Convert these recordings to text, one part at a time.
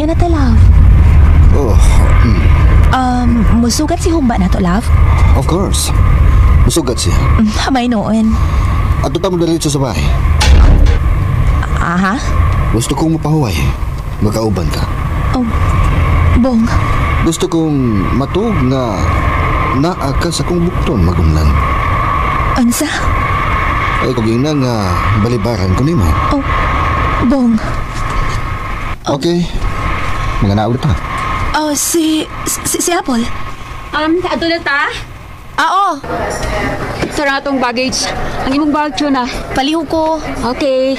Unya na ta, love. Oh, Musugat si Humba na to, love. of course. Musugat siya. Hamay noon. At tamo dali sa bahay. Aha? Gusto kong mapahuway. Magkauban ka. Oh, Bong. Gusto kong matug nga naa ka sa kong bukton magunlan. Unsa? Ay kung yun na nga balibaran ko nimo. Oh, Bong. Okay. Mga naawit ha. Oh, si Apple. Ato na ta? Oo. Tara atong baggage. Ang imong bag na. Paliw ko. Okay.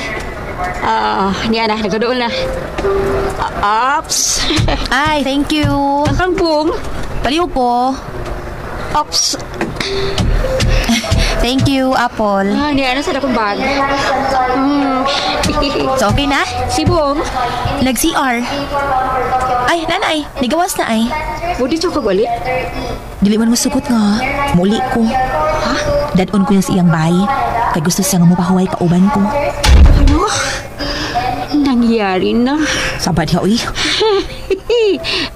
Niya na, nagkadoon na. Ops. Ay, thank you. Ang kangkong. Paliw ko. Ops. Thank you, Apple. Niya na sa akong bag. So, okay na? Si Bong. Nag-CR. Ay, nanay. Nigawas na ay. Budi siya kagalit. Dili man masugot nga. Muli ko. Ha? Dadon ko yung siyang bahay. Kaya gusto siya nga mapahuway pauban ko. Ano? Nangyari na. Sabad ha, uy.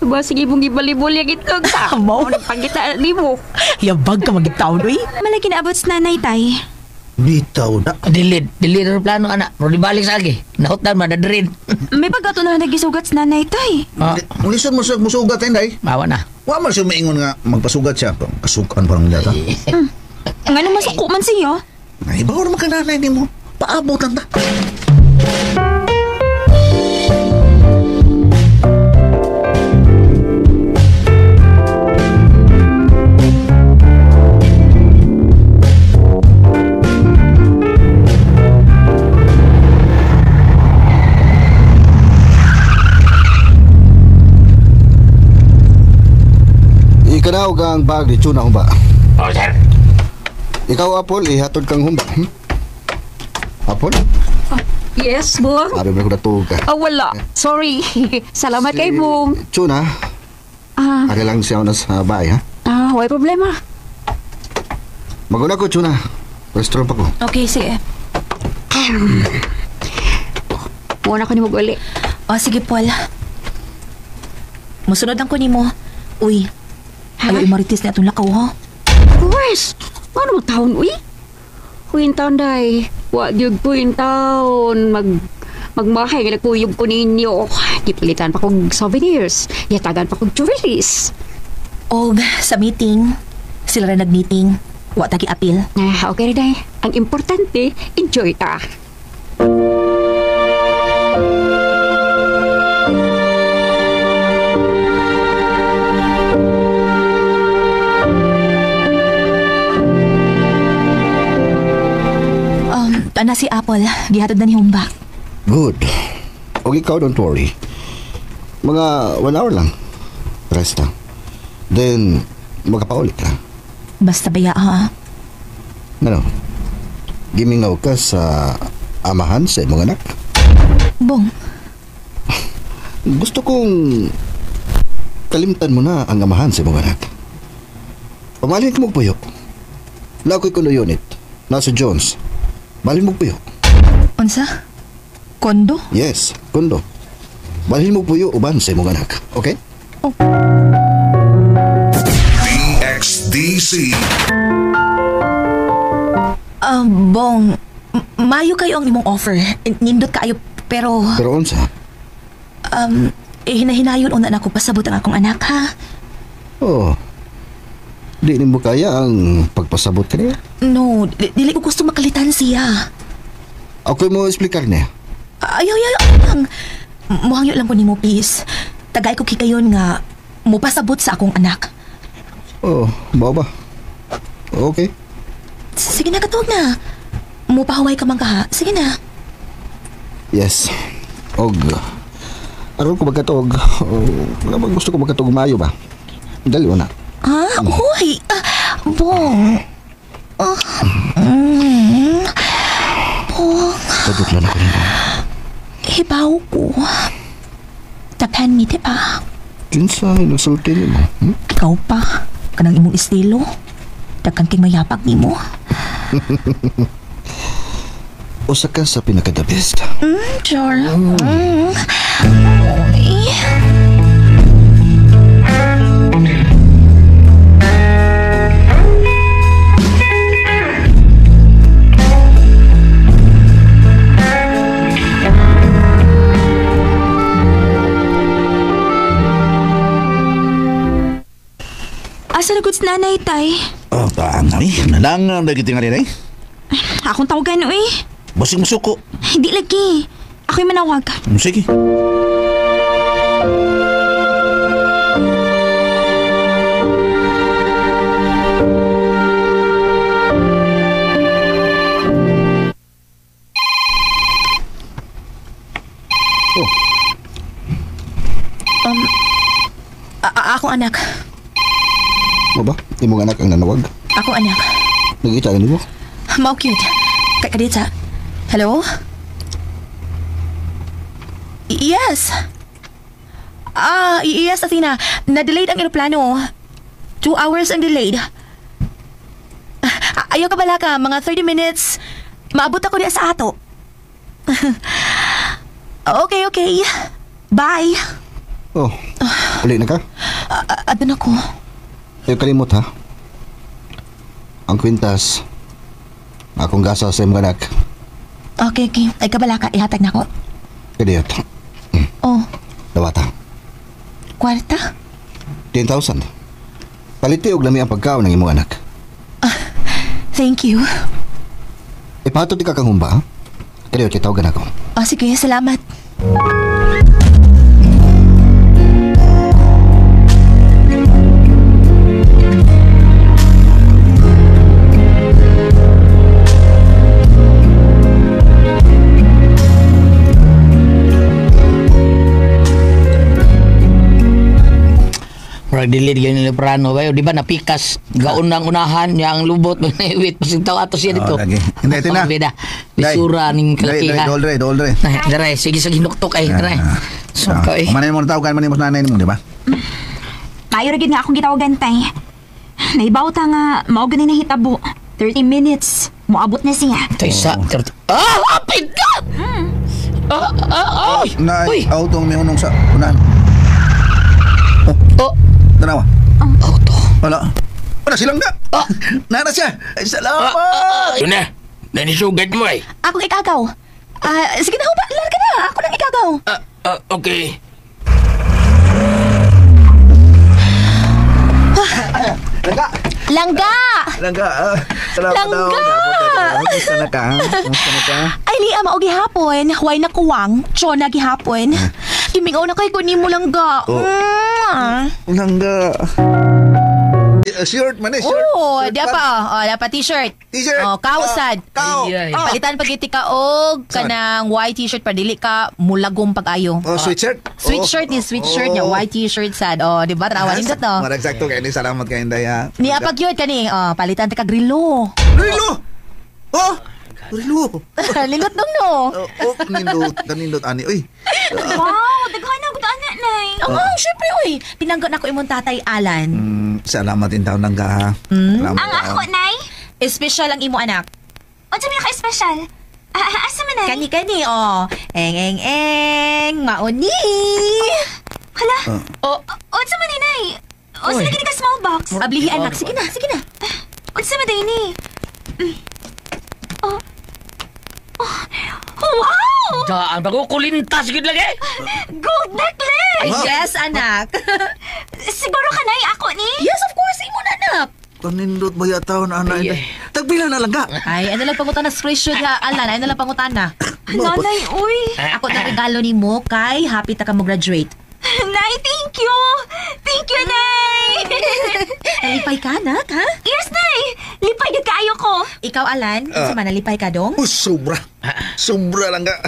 Ba, sige mong ibalibol yung itkag ta. Mo? Nagpangita ni mo. Yabag ka magitaon, uy. Malaki na abot sa nanay, tay. Bitaw na. Delete ang plano, anak. Pero di balik sa agi. Nahutan, madadrin. May pagkato na nagisugat sa nanay, tay. Ulisan mo siya musugat day. Bawa na. Wa man siya maingon nga magpasugat siya. Kasukan parang data. Nga masuko man siya. Ay, bawa naman ka nanay ni mo. Paabotan ta. Ikanaw ang bag ni Chuna Humba. Oh, sir. Ikaw, Apple, ihatod kang Humba. Apple? Yes, Bong. Araw na ko natulog ka. Wala. Sorry. Salamat kay Bong. Chuna, ari lang siya na sa bahay, ha? Wala problema. Maguna ko, Chuna. Restaurant pa ko. Okay, sige. Muna ko ni mag-uli. O, sige, Paul. Musunod ang ko ni mo. Uy, ayaw imaritis na itong lakaw, ha? Of course. Ano taon, uy? Huwin taon, day. Wag yung huwin taon. Magmahay nga nagpuyog ko ninyo. Gipilitan pa kong souvenirs. Yatagan pa kong jewelries. Og, sa meeting, sila rin nag-meeting. Wa tagi apil. Okay, day. Ang importante, enjoy ta. Tana si Apple, gihatod na ni Humba. Good. O ikaw, don't worry. Mga 1 hour lang. Rest lang. Then, magkapaulit ka. Basta baya, ha? Ano? Gimingaw ka sa amahan sa imong anak? Bong, Gusto kong kalimtan mo na ang amahan sa imong anak. Pamalin ka magpuyo. Na ako'y kuno unit. Nasa Jones. Malin mo puyo. unsa? Kondo? Yes, kundo. Malin mo puyo uban sa imong anak. Okay? DXDC. Bong, mayo kayo ang imong offer. Nindot kayo, pero Pero unsa? hinahinayon una na ako pasabot ang akong anak, ha? Oh. Di mo kaya ang pagpasabot ka niya? No, dili ko gusto makalitan siya. Ako mo explicar niya. Ayaw lang. Muhangyo lang ko ni mo, please. Tagay ko kikayon nga mupasabot sa akong anak. Oh, ba? Okay. Sige na, katuwag na. Mupahuway ka man ka, ha? Sige na. Yes. Og, aron ko magkatog. Gusto ko magkatog mayo ba? Dali na. Ha? Uy! Bong! Bong! Sagot lang ako nito. Hibaw ko. Tapan mi, di ba? Kinsa, nagsulti niyo mo. Ikaw pa. Kanang imong estilo. Dagkan king mayapag ni mo. Usa ka sa pinaka-the best. Sure. Uy. Asa na goods nanay, tay? Oh, taang na nalangan na kita nga rin eh. Akong tawagan, uy. Basig masuko. Hindi lagi. Ako'y manawag. Sige. Akong anak. Mo ba? Imong anak ang nanawag. Akong anak. Nagita ka nimo? Mau cute. Kadita. Hello? Yes. Yes, Athena. Na-delayed ang aeroplano. 2 hours ang delayed. Ayaw ka bala ka. Mga 30 minutes. Maabot ako niya sa ato. Okay. Bye. Oh. Uli na ka? Adun ako. Ayaw kalimot ha. Ang kwintas. Akong gasa sa imong anak. Okay. Ay kabala ka. Ihatag na ako. Kadiyot. Oh, Dawata. kwarta? 10,000. Paliti og lami ang pagkaon ng imong anak. Thank you. Ipahatod ka kang humba ha? Kadiyot, itawagan ako. Sige, salamat. Murag dilid ganyan ni Prano bayo, di ba napikas gaon ng unahan yang lubot wait pasig taw ato siya dito. Lagi. Hindi tina. Beda. Bisura ning kalakiha. Doldre. Daray, sige ginuktok ay daray. So kay. Manay mo tawag man mo nanay mo, di ba? Tayo rin nga akong gitawagan, tay. Naibaw ta nga, mao ganin na hitabo. 30 minutes, moabot na siya. Tay sa. Apit ka. Ay. Nay, auto mi unong sa unan. Oh, Tanawa. auto. Wala. Wala silang na. Nana siya. Ay, salamat. Yun na. Nanisugad mo eh. Akong ikagaw. Sige na, larga na. Ako lang ikagaw. Okay. Langga! Langga. Salamat Langga! Kamusta na ka? Ay, liya, maogi hapon. Huway na kuwang. Chona gihapon. Kimingaw na kay kunin mo, Langga. Langga. Shirt man eh, shirt. Oo, Shirt dapat pa. dapat t-shirt. T-shirt. Kausad. Kaw. Ay, ay. Palitan pagiti ka og kanang white t-shirt para dili ka mulagong pag-ayo. Sweatshirt. Sweatshirt ni sweatshirt niya, white t-shirt sad. Di ba trawan nindot no? Mara eksakto kay ni salamat kay Inday ha. Ni apag yun kani, palitan ta ka grillo. Rilo. Rilo. Lingot dong no. Kanindot ani. Uy. Wow, daghan na gud ana nay. Syempre oy. Pinanggot na ko imong tatay Alan. Salamat in taon Langga ha. Salamat. Ang ako, Nay? Espesyal ang imo anak. O, sabi ka espesyal? Asa man, Nay? Kani eng mauni. Hala? O, sa man, Nay? O, sa lagi ka small box? Ablihi anak, sige na. O, sa man, Nay? Wow! Daan bago kulintas gid lagi. Gold necklace! Yes, anak. Siguro ka, Nay, ako ni? Yes, of course, imo na anak. Kanindot ba yataon ana Ay, Inday? Tagpila na Langga. Ay, ano lang pangutan na screenshot ha, Alan, ano lang pangutan na. Nanay, uy! Ako na regalo ni mo kay happy ta ka mo graduate. Nay, thank you! Thank you, Nay! Nalipay ka, anak, ha? Yes, Nay! Lipay ka kaayo ko! Ikaw, Alan, sa nalipay ka dong? Sobra. Sobra Langga.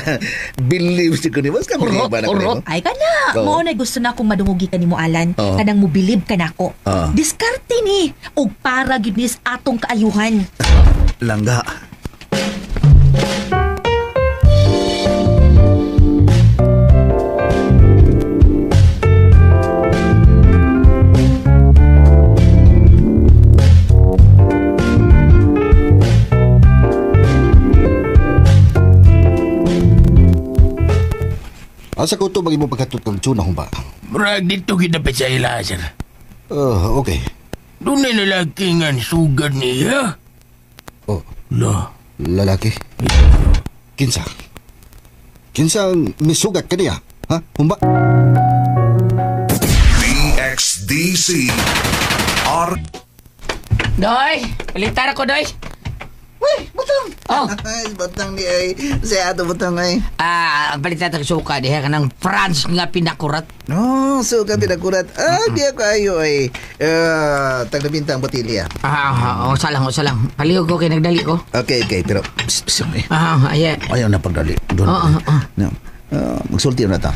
Believe si ko ni mas ka ba na ko. Ay ka na. Oo. Mo na gusto na akong madungugi ka ni mo, Alan. Oo. Kanang mo believe ka na ako. Oo. Diskarte ni. O para gidnis atong kaayuhan. Langga. Asa ko ito mo pagkatot kang tuna kung ba? Murag dito kinapit sa ila, sir. Okay. Doon na lalaki nga sugad niya. Oh, La. lalaki. Kinsa? Kinsa misugat ka niya? Ha? Humba? DXDC R Doy, palitan ako, Doy. Uy, butang. Oh. Ay, butang ni ay. Saya ato butang ay. Ang palitan ako suka diha ka ng France nga pinakurat. No, so ka pinakurat. Di ako ayo ay. Taglabintang botilya. Salang. Palihog ko kay nagdali ko. Okay, pero... Ayan. Ayaw na pagdali. Doon. No. Magsulti na ta.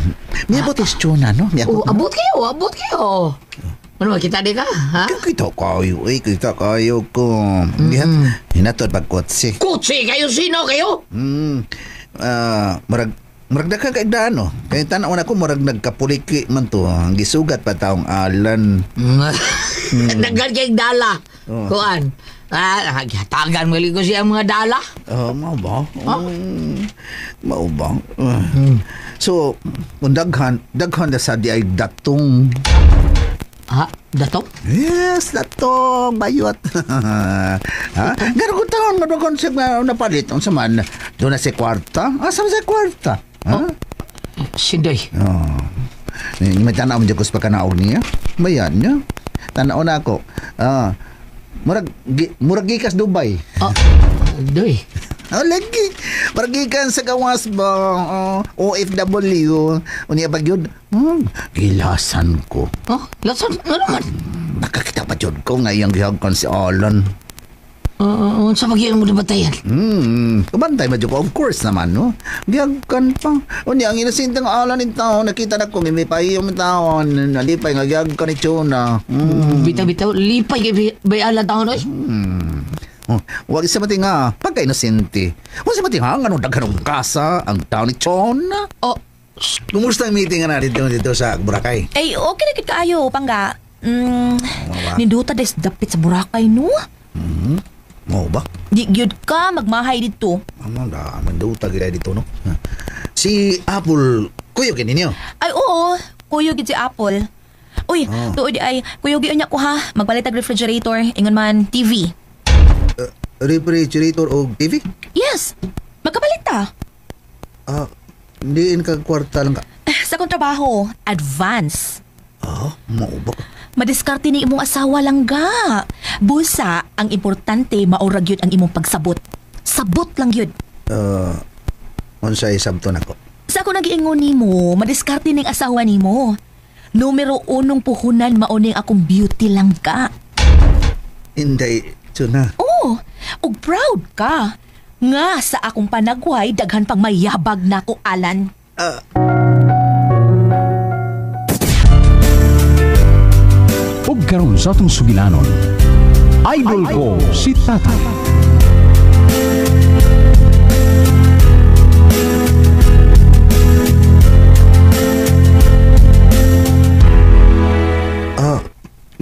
May botis tuna, no? Abot kayo. Ano, kita di ka, ha? Kita kayo ko. Hinatod pagkotse. Kutsi kayo, sino kayo? Marag daghang kaigdaan, no? Kaya tanaw na ko, marag nagkapuliki man to. Ang gisugat pa taong Alan. Naggal kayong dala. Kuan. Tagan mo ko siya mga dala. Mao ba? Mao ba? So, kung daghan na sa di ay datong. Ha? Dato? Yes, datong bayot. Ha? Garo ko taon nga konsep nga napalit ang saman. Doon na si kwarta? Asa sa kwarta? Ha? Sindoy. May tanaw mo dyan ko sa pagkanaog niya. Bayan niya. Tanaw na ako. Murag gikas Dubai. Doy. Lagi. Murag gikan sa gawas ba? OFW. Unya ba yun? Gilasan ko. Lasan? Ano naman? Nakakita pa yun ko ngayong gihagkan si Alan. Sa magiging mo nabatayan? Kabantay mo dyan ko. Of course naman, no? Gihagkan pa. Unya, ang inasintang Alan in tao. Nakita na ko, may pahiyong taon. Nalipay nga gihagkan ni Chona. Bitaw. Lipay kay bayalan taon, oy. Huwag isa mati nga, pagka-inosente. Huwag isa mati nga, anong daghanong kasa, ang tao ni Chona. Kumusta ang meeting nga natin dito sa Boracay? Ay, okay na kaayo, Pangga. Ninduta des dapit sa Boracay, no? Mo ba? Di gyud ka magmahay dito. Manduta gila dito, no? Si Apple, kuyogin ninyo? Ay, oo. Kuyog si Apple. Uy, tuod ay, kuyogin niya ko ha. Magpalit ang refrigerator, ingon man TV. Refrigerator o TV? Yes. Magkapalit ta. Diin ka kwarta lang ka? Sa kong trabaho, advance. Mo ba? Madiskarte ni imong asawa lang ga. Busa, ang importante maurag yun ang imong pagsabot. Sabot lang yun. Unsay sabton ako? Sa ako nag-iingon nimo, madiskarte ning asawa nimo. Numero 1 puhunan mauning akong beauty lang ka. Inday, Chona. Ug proud ka. Nga sa akong panagway, daghan pang mayabag na ko, Alan. Ug karon sa atong sugilanon, idol ko si Tata.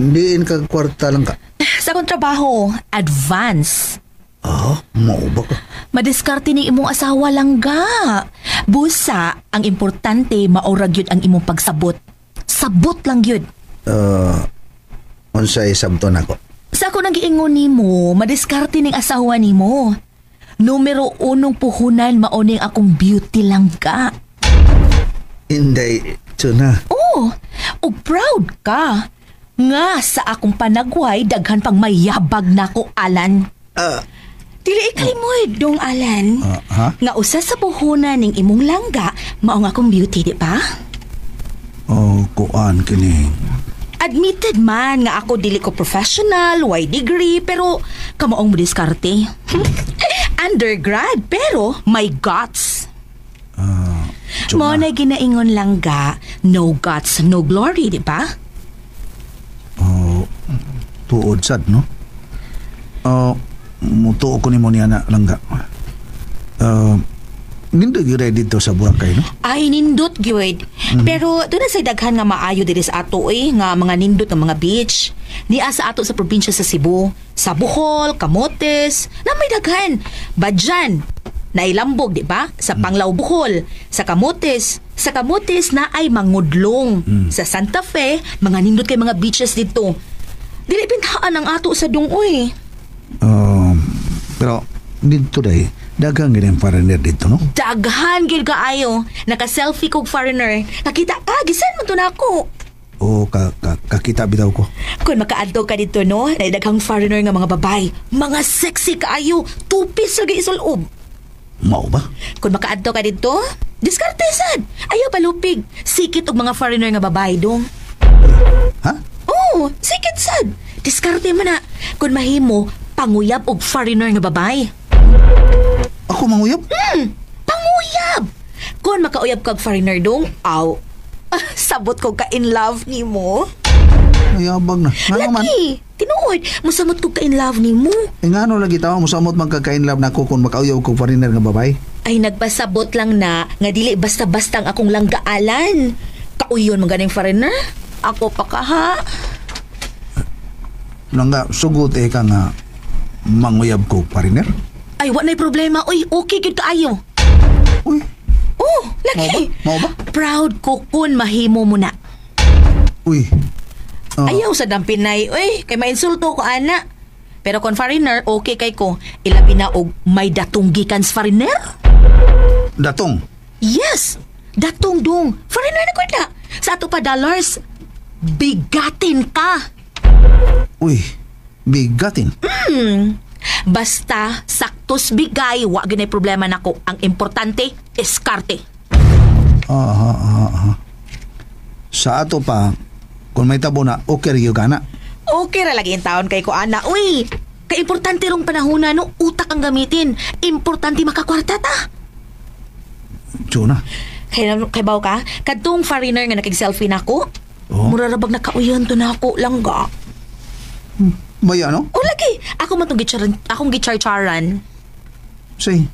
Diin ka kwarta lang ka? Sa akong trabaho, advance. Mo ba ka? Madiskarte ni imong asawa lang ga. Busa, ang importante maurag yun ang imong pagsabot. Sabot lang yun. Unsay sabton ako? Sa ako nag-iingon nimo, madiskarte ning asawa nimo. Numero 1 puhunan mauning akong beauty lang ka. Inday, Chona. Ug proud ka. Nga sa akong panagway, daghan pang mayabag na ko, Alan. Dili ikalimod, dong Alan. Nga usa sa puhunan ning imong langga, mao nga akong beauty, di ba? Kuan kini. Admitted man nga ako dili ko professional, way degree, pero kamaong mo diskarte. Undergrad, pero may guts. Mo na ginaingon lang ga, no guts, no glory, di ba? Tuod sad, no? Mutuo ko ni mo niya na lang ga. Nindot gyud dito sa Boracay, no? Ay, nindot gyud. Pero doon na sa daghan nga maayo diri sa ato nga mga nindot ng mga beach. Niya sa ato sa probinsya sa Cebu, sa Bohol, Camotes, na may daghan. Badyan, Nailambog, di ba? Sa Panglao, Bohol, sa Camotes, Sa Camotes na ay mangudlong. Sa Santa Fe, mga nindot kay mga beaches dito. Dili pintaan ang ato sa dungoy. Pero dito day, dagang ganyan foreigner dito, no? Daghan gyud kaayo. Naka-selfie kog foreigner. Nakita ka, gisan man to nako. O, kakita bitaw ko. Kung makaadto ka dito, no, na daghang foreigner nga mga babay. Mga sexy kaayo. Tupis lagi isulob. Mao ba? Kung makaadto ka dito, diskarte sad. Ayaw palupig. Sikit og mga foreigner nga babay dong. Ha? Oo, sikit sad. Diskarte mo na. Kung mahimo, panguyab og foreigner nga babay. Ako manguyab? Panguyab! Kung makauyab kag foreigner dong, sabot ko ka in love ni mo. Mayabang na. Nga naman. Lagi, tinuod, musamot ko ka in love ni mo. Nga ano lagi tao, musamot magkakain love na ako kung makauyaw ko foreigner nga babay. Ay nagpasabot lang na, nga dili basta-basta ang akong langgaalan. Kauyon mga ganing foreigner. Ako pa ka ha? Nga, sugot ka nga manguyab ko foreigner? Ay, na'y problema. Uy, okay gid kaayo. Uy, Oh, lagi. Mao ba? Proud ko kun mahimo mo na. Uy. Ayaw sa dampinay. Uy, kay mainsulto ko ana. Pero kung foreigner, okay kay ko. Ilabi na og may datong gikan sa foreigner? Datong? Yes. Datong dong. Foreigner na ko na. Sa ato pa dollars, bigatin ka. Uy, bigatin? Basta saktos bigay, wa ginay problema nako. Ang importante, iskarte. Sa ato pa, kung may tabo na, okay rin yung gana. Okay ra lagi yung taon kay ko ana. Uy, kay importante rong panahon na no, utak ang gamitin. Importante makakwarta ta. Tuna. Kay baw ka, kadtong foreigner nga nakig-selfie nako. Oh. Mura ra bag nakauyon to nako langga. Baya, no? O lagi, ako man tong akong gicharcharan. Say,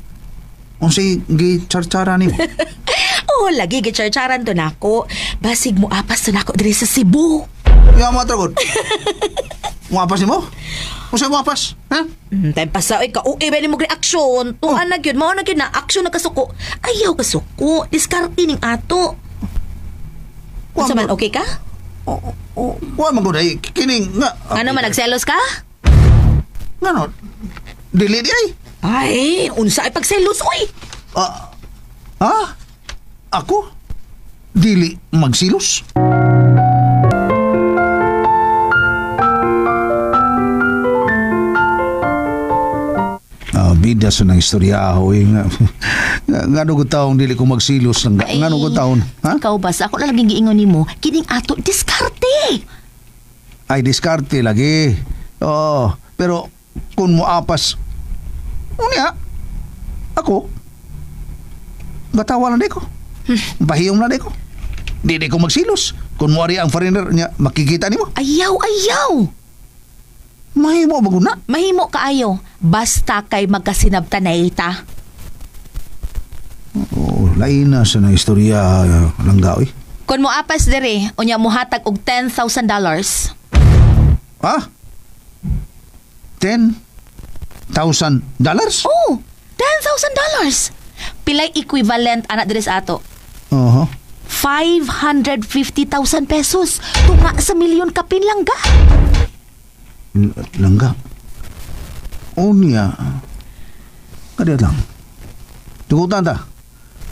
gicharchara ni mo. O lagi gicharcharan to nako. Basig mo apas to nako diri sa Cebu. Yung mga tragod. Muapas ni mo? Kung sa'yo muapas, ha? Time pa sa, ka-uwi ba ni mo reaksyon? Tuan na yun, mao na yun na, aksyon na kasuko. Ayaw kasuko, diskarte ning ato. Kung man, okay ka? Huwag maguday, kining nga. Ano man, nagselos ka? Nga no, dili di ay. Ay, unsa ay pagselos, oy. Ako? Dili magsilos? Bida sa nang istorya ho nga nung taong dili ko magsilos nga nung taon ha? Ikaw ba sa ako na laging giingon nimo kining ato diskarte ay diskarte lagi pero kung moapas unya ako gatawa lang di ko bahiyong lang di ko di ko magsilos kung moari ang foreigner niya makikita nimo ayaw mahimo maguna mahimo kaayo basta kay magkasinabtanay ta. Lain na sa na istorya lang gaoy. Kung mo apas dere, unya mo hatag og $10,000. Ha? $10,000? Oh, $10,000. Pilay equivalent anak dere sa ato? 550,000 pesos. Tunga sa milyon kapin lang ga. Langga. Unya. Kadiyat lang. Tugutan ta.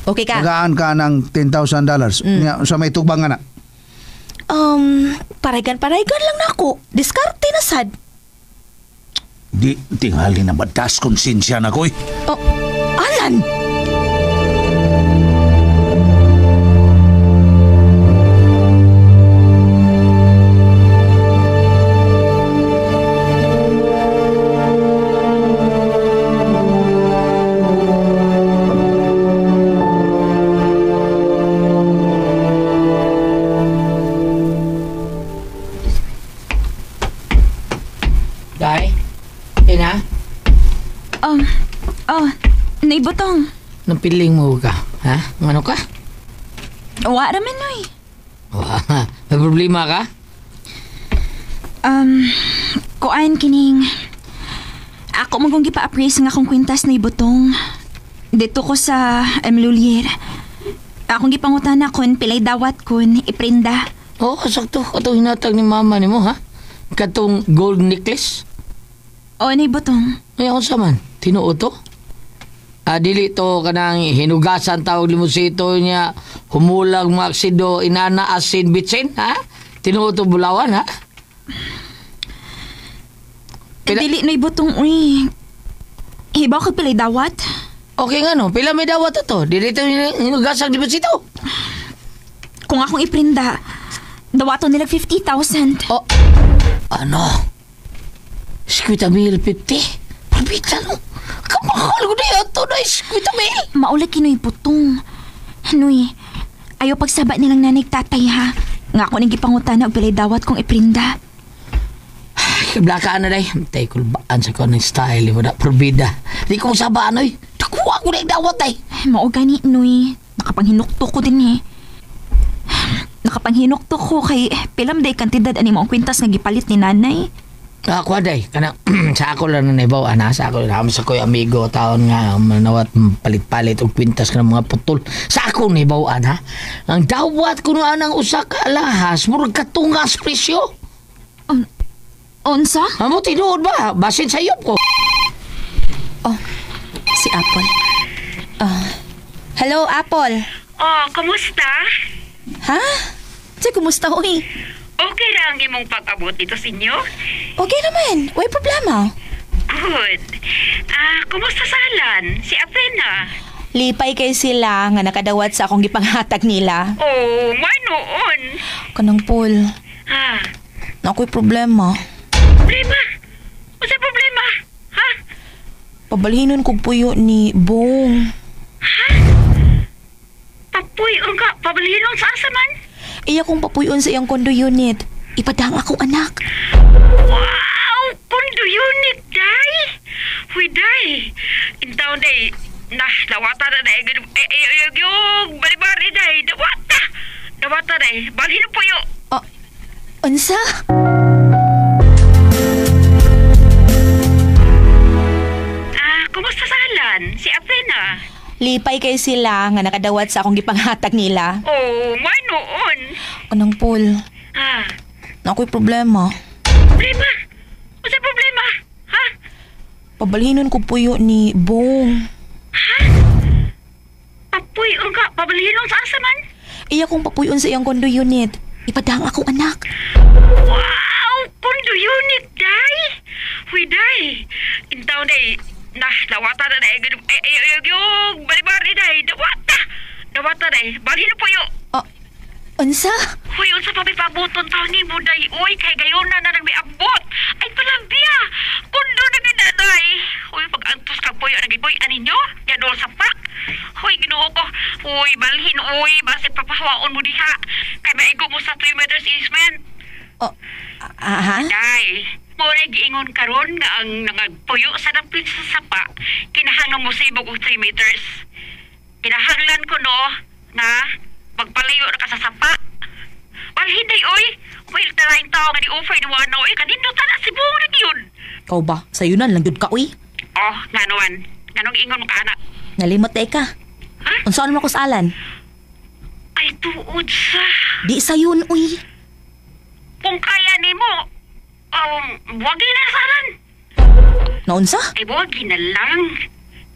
Okay ka? Tagaan ka ng $10,000. Sa may tugbangan na. Paraygan lang na ako. Diskarte na sad. Di tingali na batas konsensya na ko eh. Alan! Naibutong. Napiling mo ka, ha? Ano ka? Wa raman, oy. May problema ka? Kuan kining... Ako magong gipa-appraise nga akong kwintas na ibutong. Dito ko sa Emlulier. Akong gipangutana kun pilay dawat kun iprinda. Oh, sakto. Katong hinatag ni mama ni mo, ha? Katong gold necklace. O ni butong. Ay, ako saman. Tinuo to? Dili to kanang hinugasan tawag limusito niya. Humulag maksido inana asin bitsin, ha? Tinuo to bulawan, ha? Dili na ibutong, uy. Hibaw ka pilay dawat? Okay nga no, pila may dawat to? Dili to hinugasan limusito. Kung akong iprinda, dawato nila 50,000. Oh, ano? 50,050? Pabita no? Kapakal ko na yato na 50,000. Maulay kinoy butong. Anoy, ayaw pagsaba nilang nanig tatay ha. Nga ako nang gipangutana og pilay dawat kong iprinda. Kablaka na day. Tay kulbaan sa ko ng style mo na probida. Di ko sabaan oy. Nakuha ko na yung dawat ay. Mao gani noy. Nakapanghinukto ko din eh. Nakapanghinukto ko kay pilam day kantidad ani mo ang kwintas nga gipalit ni nanay. Ako day. Kana sa ako lang na ibaw. Sa ako lang. Sa ko'y amigo taon nga manawat palit-palit o kwintas ka ng mga putol. Sa ako na ibaw ha. Ang dawat ko na ang usak alahas. Murag katungas presyo. Unsa? Amo tinuod ba? Basin sa iyop ko. Oh, si Apple. Hello, Apple. Oh, kumusta? Ha? Say, kumusta, uy? Okay lang imong pag-abot dito sa inyo? Okay naman. Way problema. Good. Kumusta sa Alan? Si Apena? Lipay kay sila nga nakadawat sa akong gipanghatag nila. Oh, may noon. Kanang Paul, ako'y problema. Problema? Masa problema? Ha? Pabalhinon kog puyo ni Bong. Ha? Papuy, ka, pabalhinon sa asa man? Iya kong papuyon sa iyang condo unit. Ipadang akong anak. Wow! Condo unit, day? Huy, day. In town, day. Dawata na, day. Yung bali-bali, day. Dawata, day. Balhin po yun. Unsa? Kumusta sa Alan? Si Apena? Lipay kay sila nga nakadawat sa akong gipanghatag nila. Oh, may noon. Kanang Paul, ako'y problema. Problema? Masa problema? Ha? Pabalhinon ko puyo ni Bong. Ha? Papuy, ka, pabalhinon sa asa man? Iya kong papuyon sa iyang condo unit. Ipadang akong anak. Wow! Condo unit, day? Huy, day. In town, day. Dawata na, day. Yung bali-bali, day. Dawata, day. Balhin po yun. Unsa? Huy, unsa pa may pabuton taon ni mo, day. Uy, kay gayon na nang may abot. Ay, palabya. Kundo na ginaday. Huy, pag-antos ka po yun, nagiboy, aninyo? Yanol sa pak. Huy, ginoo ko. Huy, balhin, uy. Basta papahawaon mo diha. Kay maigo mo sa 3 meters easement. Day, mo na giingon karon nga ang nangagpuyo sa napin sa sapa, kinahanglan mo sa ibog 3 meters. Kinahanglan ko no, na magpalayo na ka sa sapa. Balhin day, oy. Well, tarayin tao nga di-offer ni Wano, oy. Kanino na si buong rin yun. Kau ba? Sayunan lang yun ka, uy. Oh, nanuan. Ganong ingon mo ka, anak. Nalimot na ka. Ha? Unsaan mo ko sa Alan? Ay, tuod sa... Di sayun, uy. Kung kaya ni mo, buwagi na sa Alan. Naunsa? Ay, buwagi na lang.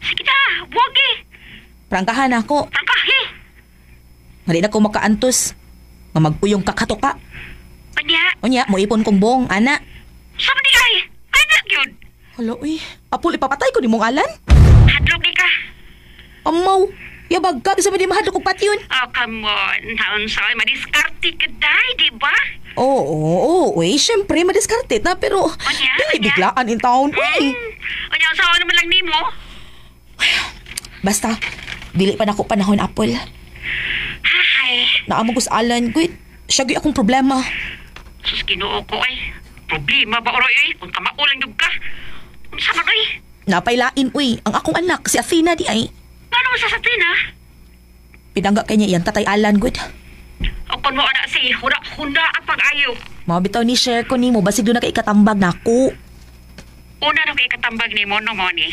Sige na, buwagi. Prangkahan ako. Prangkahi. Mali na ko makaantos. Nga magpuyong kakatoka. Anya? Unya, mo ipon kong Bong, ana. Sama di ay. Anak yun. Hala, uy. Apol, ipapatay ko ni mong Alan. Hadlok ni ka. Amaw. Yabag ka, kasi di mahadlok kong patyon. Oh, come on. Naon sa'yo, madiskarte ka dahi, di ba? Oo, uy. Siyempre, madiskarte na, pero... Dili biglaan in town, uy. Anya, sa'yo naman lang ni mo. Basta, dili pa na ako panahon, Apple. Hay. Naamag ko sa Alan, kuy. Siya gyud akong problema. Sus, ginoo ko ay. Problema ba, Oroy, eh? Kung kamaulang yung ka. Unsa man, oy? Napailain, uy. Ang akong anak, si Athena, di ay. Ano mo sa Athena? Pinangga kanya yan, tatay Alan, good. O kung mo anak si huna at pag-ayo. Mabitaw ni share ko ni mo, basig doon na kay ikatambag na ako. Una nung ikatambag ni mo, no mo ni.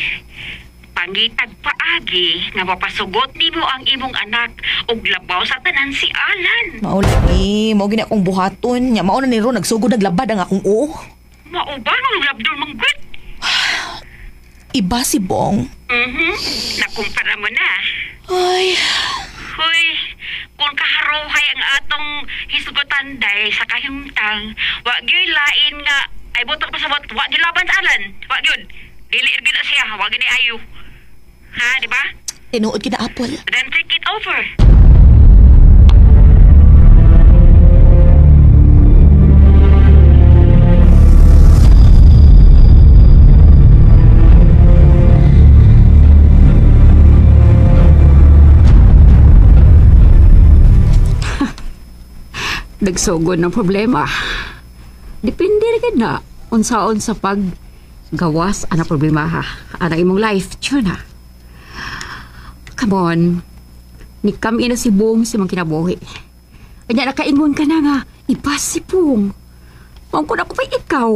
Pangitag paagi nga mapasugot nimo ang imong anak ug labaw sa tanan si Alan. Maula ni, mao gina akong buhaton. Nya mao na ni Ron nagsugod naglabad ang akong oo. Mauba nung labdol manggwit. Iba si Bong. Nakumpara mo na. Ay, Hoy, kung kaharuhay ang atong hisgutan day sa kahimtang, wa gyud lain nga ay butang pasabot, wa gyud laban sa Alan. Wa gyud. Dili gyud na siya, wa gyud ni ayo. Ha, di ba? tinuod kita Apple. Then take it over. Nagsugod ng problema. Depende rin na unsaon sa pag gawas ana problema ha. Ana imong life, tiyo na. Come on. Ni kami na si Bong si mga kinabuhi. Kanya nakaingon ka na nga, iba si Bong. Mong ko na ko pa ikaw.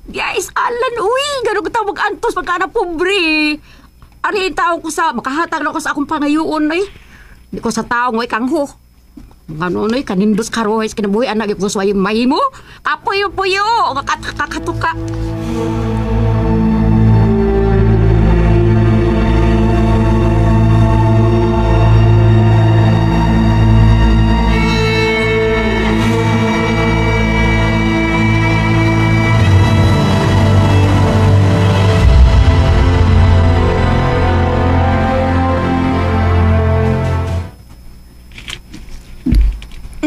Guys, Alan, uy, gano'n ko tawag antos pagka na pobre. Ari tao ko sa, makahatag na ko sa akong pangayoon, eh. Di ko sa tao, ngoy kangho. Ano noy kanindos karohes kinabuhi anak ko sway mahimo kapuyo-puyo kakatuka.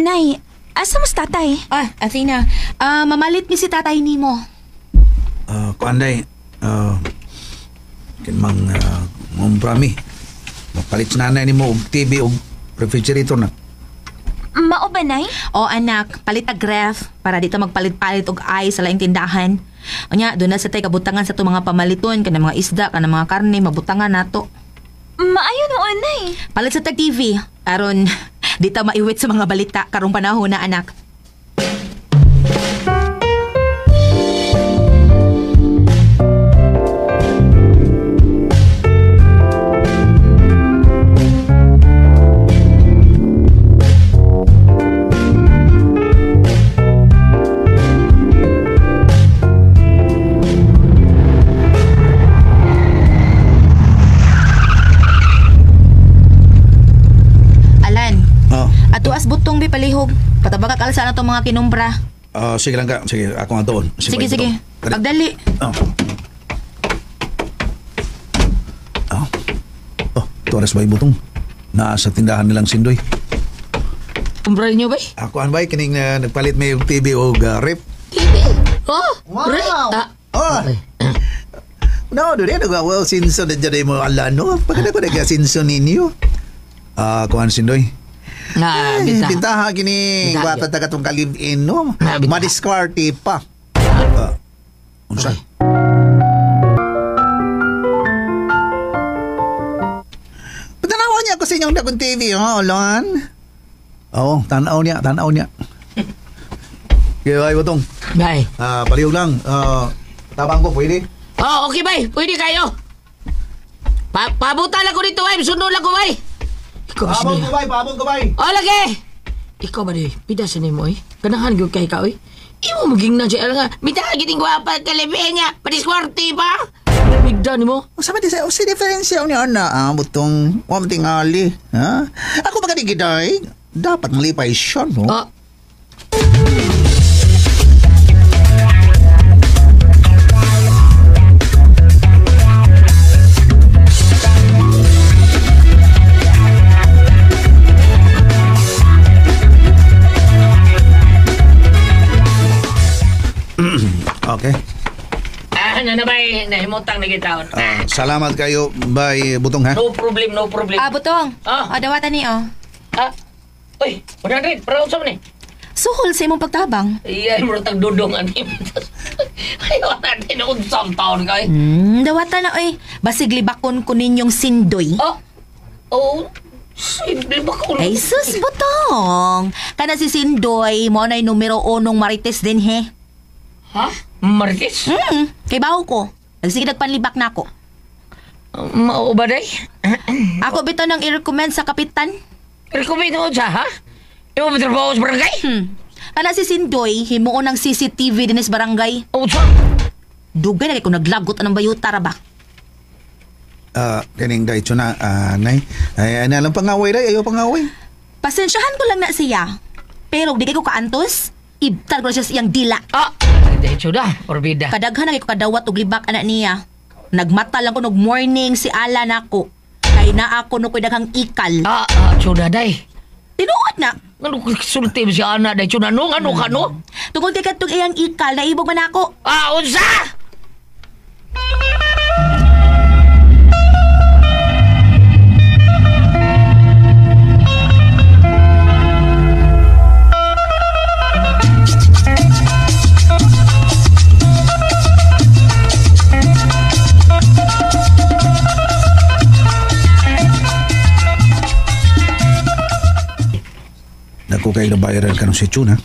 Nay, asa mo si tatay? Athena, mamalit ni si tatay nimo. Kuanday, kinmang mumprami. Mapalit sa nanay ni mo og TV og refrigerator na. Mao ba, Nay? O anak, palit ag ref para dito magpalit-palit og ice sa laing tindahan. Anya, doon na sa tay kabutangan sa to mga pamaliton, kana mga isda, kana mga karne, mabutangan nato. Maayo noon, Nay. Palit sa tag TV, aron dito maiwit sa mga balita karong panahon na anak. Tuas butong bi palihog. Patabaka kalsa na itong mga kinumbra. Sige lang ka. Sige, ako nga doon. Sige. Pagdali. Tuaras ba butong? Naa sa tindahan nilang sindoy. Kumbra niyo ba? Ako an ba? Kining nagpalit may TV o rep. TV? Oh, wow. Rep? No, doon rin. Well, sinso na dyan mo alano. Pagkada ko nag-sinso ninyo. Kuhan sindoy. Bintaha gini bata taga tong kalib-in no. Madiskarte pa. Unsa? Tanaw niya ko sa inyong dagong TV, Olon. Oo, tanaw niya. Okay, bye, Butong. Bye. Palihog lang. Tabang ko, pwede? Okay, bye. Pwede kayo. Pabuta lang ko dito, bye. Sunod lang ko, bye. Pabong ko, bay. Lagi! Ikaw ba di? Pidasan ni mo, eh. Kanahan ko kay ka, eh. Imo maging na siya nga. Mitagiting ko apa kalibin niya. Padiskwarte pa. Bigda ni mo. Sabi di sa'yo, si diferensya niya na, butong, huwag tingali. Ha? Ako ba kanigiday? Dapat malipay siya, no? Okay. Ano na ba nahimutang na kita? Salamat kayo, bay Butong, ha? No problem. Butong. Dawatan ni, Uy, 100. Para usap ni. Suhol sa imong pagtabang. Iyan mo tag dudong ani. Ayaw natin na unsam taon ka, eh. Dawatan na, oy. Basig libakon ko ninyong sindoy. Libakon. Ay, sus, Butong. Kana si Sindoy, mo na'y numero 1 marites din, he. Ha? Marites? Kay baho ko. Nagsige nagpanlibak na ako. Mao ba day? Ako bitaw nang i-recommend sa kapitan. Recommend mo siya, ha? Imo ba trabaho sa barangay? Ana si Sindoy, himuon ng CCTV din sa barangay. O, sa? Dugay na kay kung naglagot anong bayuta ra ba? Kaning day na, nay. Ay, ano lang pangaway day, ayaw pangaway. Pasensyahan ko lang na siya. Pero di kay ko kaantos, ibtar ko na siya sa iyang dila. Diretso na, orbida. Kadaghan na kay ko kadawat og libak anak niya. Nagmata lang ko nog morning si Ala nako. Kay na ako no koy daghang ikal. Tsuda day. Tinuod na. Ano sulti mo si Ana day? Tsuda no? Ano ka no? Tungkol kay kadtong iyang ikal, naibog man ako. Unsa? Dako kay nabayaran ka ng sityo na.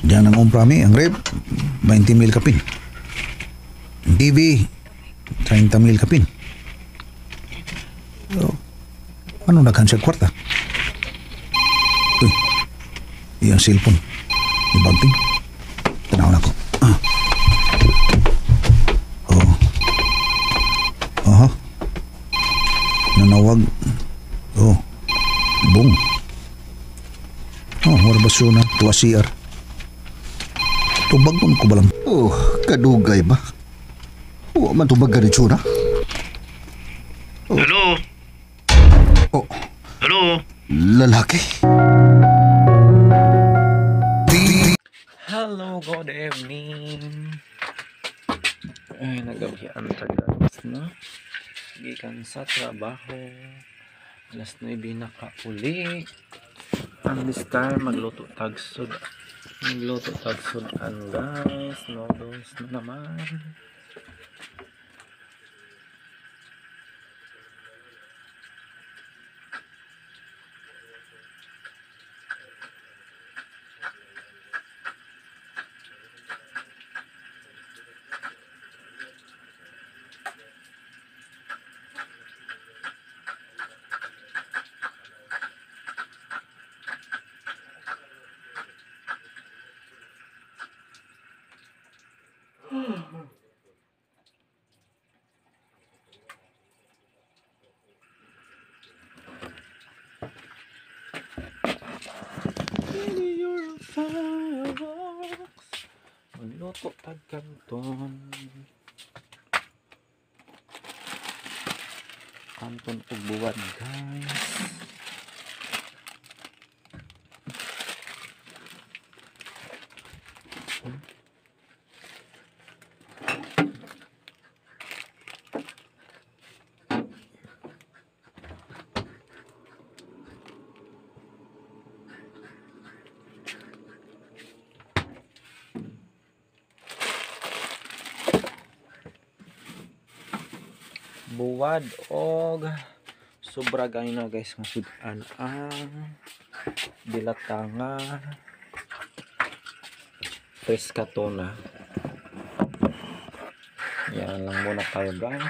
Diyan ang umprami, ang rep, 20,000 kapin. TV, 30,000 kapin. So, ano naghan siya kwarta? Uy, iyang cellphone. Ibagting. Tanawin ako. Aha. Nanawag. Bong. Wala ba siya na? Tuwa CR. Tubagon ko ba lang? Kadugay ba? Huwag man tubag ka rin siya na. Hello? Hello? Lalaki? Hello, good evening. Ay, nagabihan tagalas na. Gikan sa trabaho. Alas 9 nakauli. And this time, magluto tagsod. Magluto tagsod and guys, noodles na naman. Magluto tag kanton. Kanton ug buwan, guys. Buwad og sobra gay na guys nga sudan ang dilatangan pescatona. Yan lang muna tayo guys.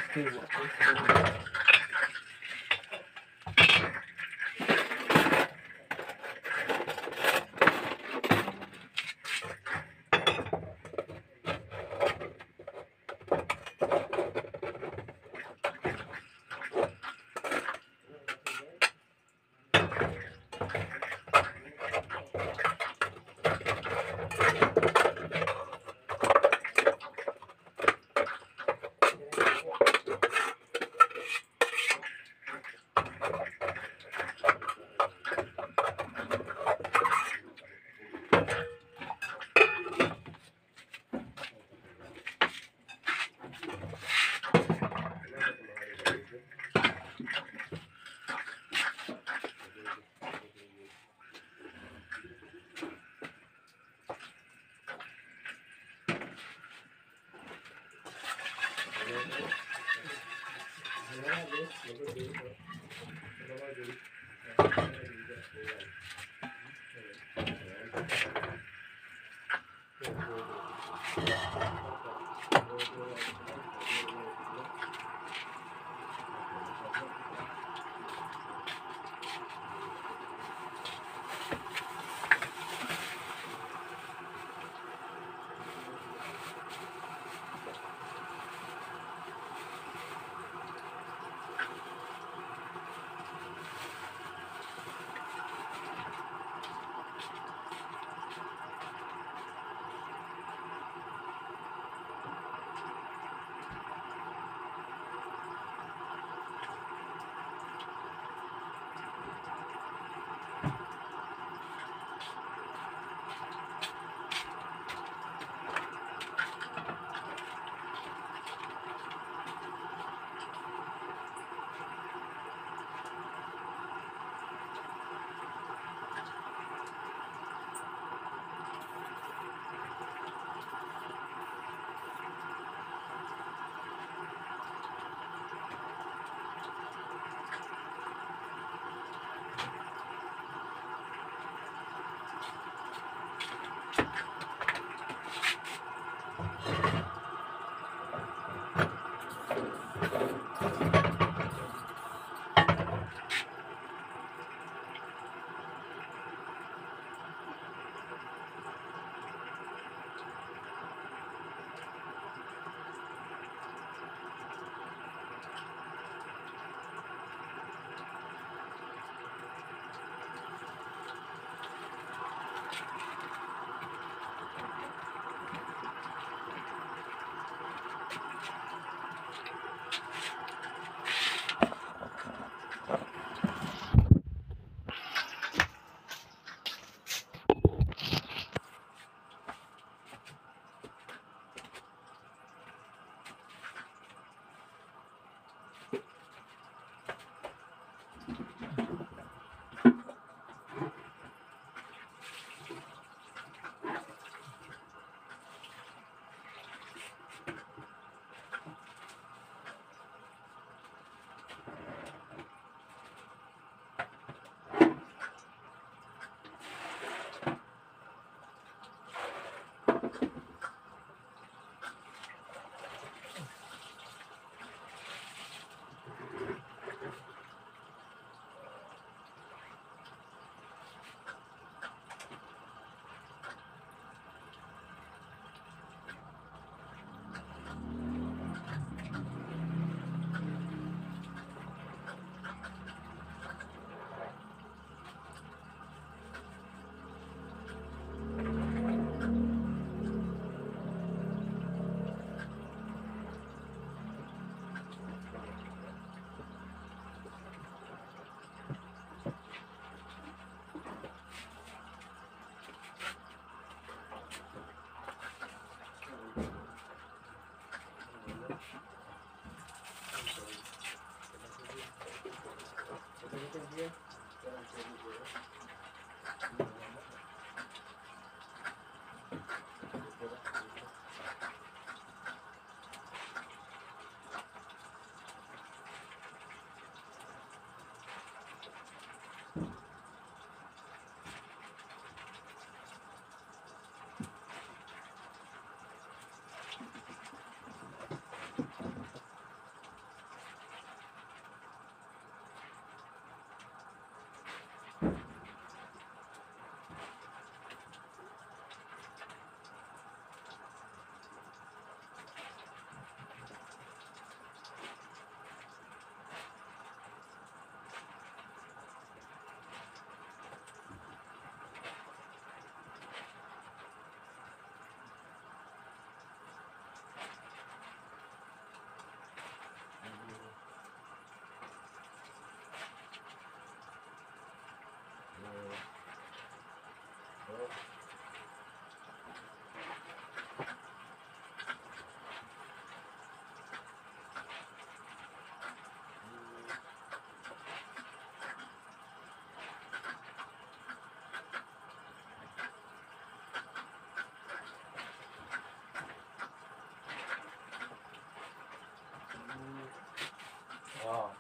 Wow.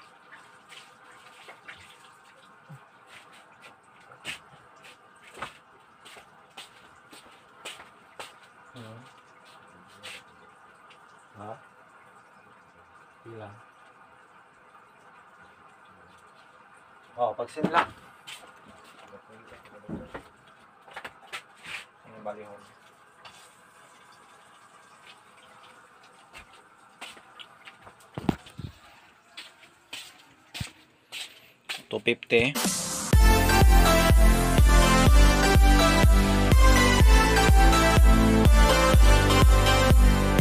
Ha? Pila. Oh, pagsin lang. Ang balihon. $250.